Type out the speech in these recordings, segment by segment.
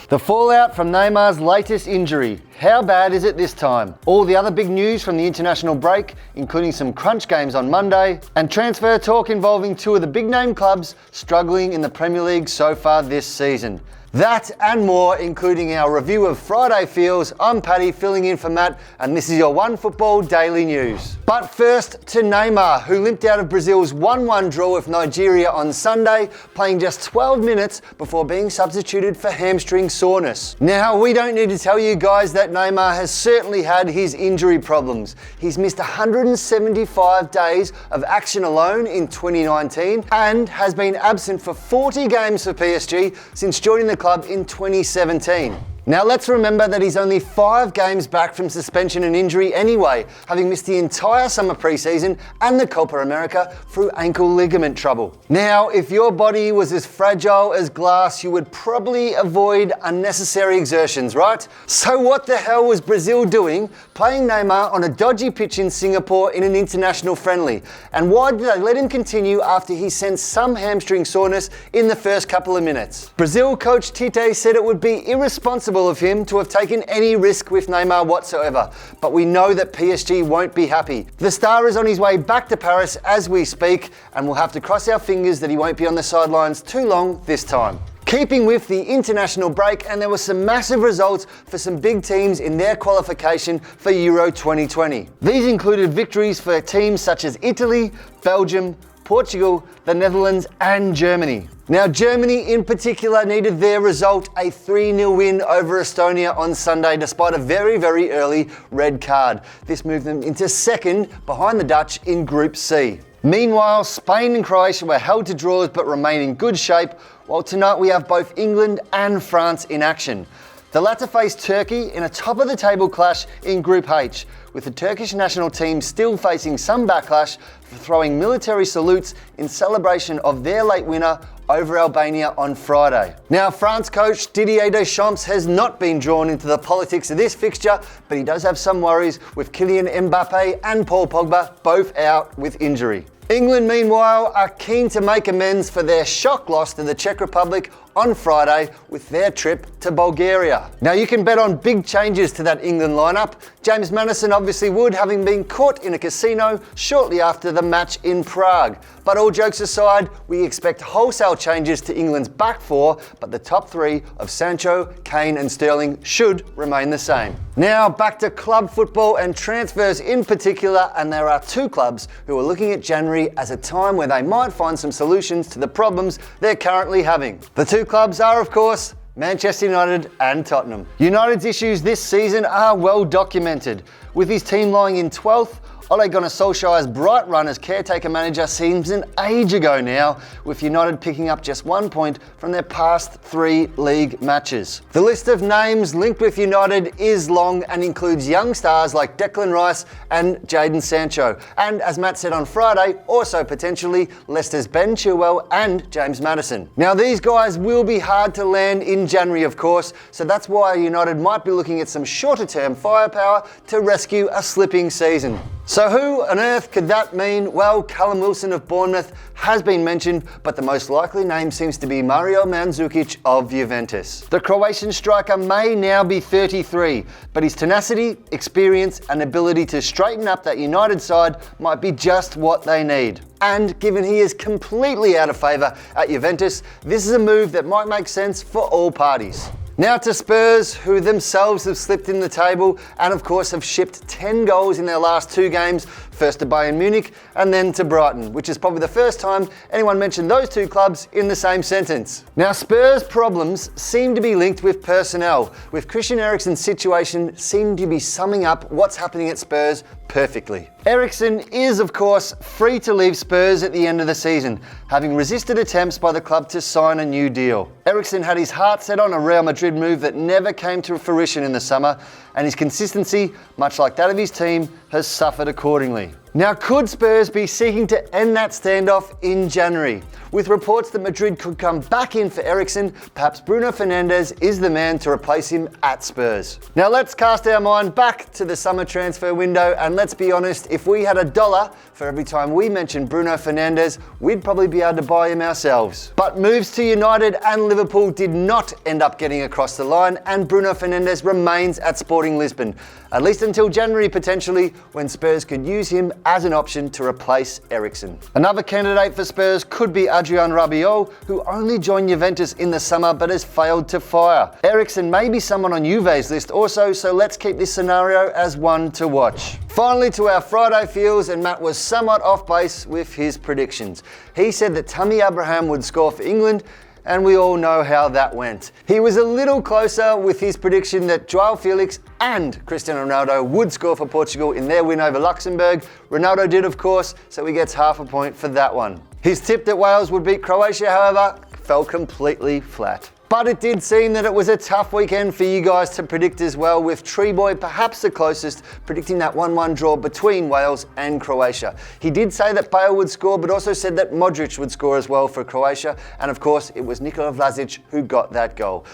The fallout from Neymar's latest injury. How bad is it this time? All the other big news from the international break, including some crunch games on Monday, and transfer talk involving two of the big name clubs struggling in the Premier League so far this season. That and more, including our review of Friday Feels. I'm Paddy, filling in for Matt, and this is your Onefootball Daily News. But first to Neymar, who limped out of Brazil's 1-1 draw with Nigeria on Sunday, playing just 12 minutes before being substituted for hamstring soreness. Now, we don't need to tell you guys that Neymar has certainly had his injury problems. He's missed 175 days of action alone in 2019 and has been absent for 40 games for PSG since joining the club in 2017. Now let's remember that he's only 5 games back from suspension and injury anyway, having missed the entire summer preseason and the Copa America through ankle ligament trouble. Now, if your body was as fragile as glass, you would probably avoid unnecessary exertions, right? So what the hell was Brazil doing playing Neymar on a dodgy pitch in Singapore in an international friendly? And why did they let him continue after he sensed some hamstring soreness in the first couple of minutes? Brazil coach Tite said it would be irresponsible of him to have taken any risk with Neymar whatsoever, but we know that PSG won't be happy. The star is on his way back to Paris as we speak, and we'll have to cross our fingers that he won't be on the sidelines too long this time. Keeping with the international break, and there were some massive results for some big teams in their qualification for Euro 2020. These included victories for teams such as Italy, Belgium, Portugal, the Netherlands and Germany. Now, Germany in particular needed their result, a 3-0 win over Estonia on Sunday despite a very, very early red card. This moved them into second behind the Dutch in Group C. Meanwhile, Spain and Croatia were held to draws but remain in good shape, while tonight we have both England and France in action. The latter faced Turkey in a top-of-the-table clash in Group H, with the Turkish national team still facing some backlash for throwing military salutes in celebration of their late winner over Albania on Friday. Now, France coach Didier Deschamps has not been drawn into the politics of this fixture, but he does have some worries with Kylian Mbappe and Paul Pogba both out with injury. England, meanwhile, are keen to make amends for their shock loss to the Czech Republic on Friday with their trip to Bulgaria. Now, you can bet on big changes to that England lineup. James Maddison obviously would, having been caught in a casino shortly after the match in Prague. But all jokes aside, we expect wholesale changes to England's back four, but the top three of Sancho, Kane and Sterling should remain the same. Now, back to club football and transfers in particular, and there are two clubs who are looking at January as a time where they might find some solutions to the problems they're currently having. The two clubs are, of course, Manchester United and Tottenham. United's issues this season are well documented. With his team lying in 12th, Ole Gunnar Solskjaer's bright run as caretaker manager seems an age ago now, with United picking up just 1 point from their past 3 league matches. The list of names linked with United is long and includes young stars like Declan Rice and Jadon Sancho, and as Matt said on Friday, also potentially Leicester's Ben Chilwell and James Maddison. Now, these guys will be hard to land in January, of course, so that's why United might be looking at some shorter-term firepower to rescue a slipping season. So who on earth could that mean? Well, Callum Wilson of Bournemouth has been mentioned, but the most likely name seems to be Mario Mandžukić of Juventus. The Croatian striker may now be 33, but his tenacity, experience and ability to straighten up that United side might be just what they need. And given he is completely out of favour at Juventus, this is a move that might make sense for all parties. Now to Spurs, who themselves have slipped in the table and of course have shipped 10 goals in their last 2 games, first to Bayern Munich and then to Brighton, which is probably the first time anyone mentioned those 2 clubs in the same sentence. Now, Spurs' problems seem to be linked with personnel, with Christian Eriksen's situation seeming to be summing up what's happening at Spurs perfectly. Eriksen is, of course, free to leave Spurs at the end of the season, having resisted attempts by the club to sign a new deal. Eriksen had his heart set on a Real Madrid move that never came to fruition in the summer, and his consistency, much like that of his team, has suffered accordingly. Now, could Spurs be seeking to end that standoff in January? With reports that Madrid could come back in for Eriksen, perhaps Bruno Fernandes is the man to replace him at Spurs. Now let's cast our mind back to the summer transfer window, and let's be honest, if we had $1 for every time we mentioned Bruno Fernandes, we'd probably be able to buy him ourselves. But moves to United and Liverpool did not end up getting across the line, and Bruno Fernandes remains at Sporting Lisbon, at least until January potentially, when Spurs could use him as an option to replace Eriksen. Another candidate for Spurs could be Adrien Rabiot, who only joined Juventus in the summer but has failed to fire. Eriksen may be someone on Juve's list also, so let's keep this scenario as one to watch. Finally, to our Friday feels, and Matt was somewhat off base with his predictions. He said that Tammy Abraham would score for England, and we all know how that went. He was a little closer with his prediction that Joao Felix and Cristiano Ronaldo would score for Portugal in their win over Luxembourg. Ronaldo did, of course, so he gets half a point for that one. His tip that Wales would beat Croatia, however, fell completely flat. But it did seem that it was a tough weekend for you guys to predict as well, with Treeboy perhaps the closest, predicting that 1-1 draw between Wales and Croatia. He did say that Bale would score, but also said that Modric would score as well for Croatia, and of course it was Nikola Vlasic who got that goal.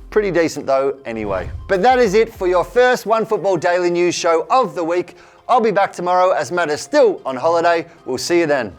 Pretty decent though anyway. But that is it for your first OneFootball Daily News show of the week. I'll be back tomorrow as Matt is still on holiday. We'll see you then.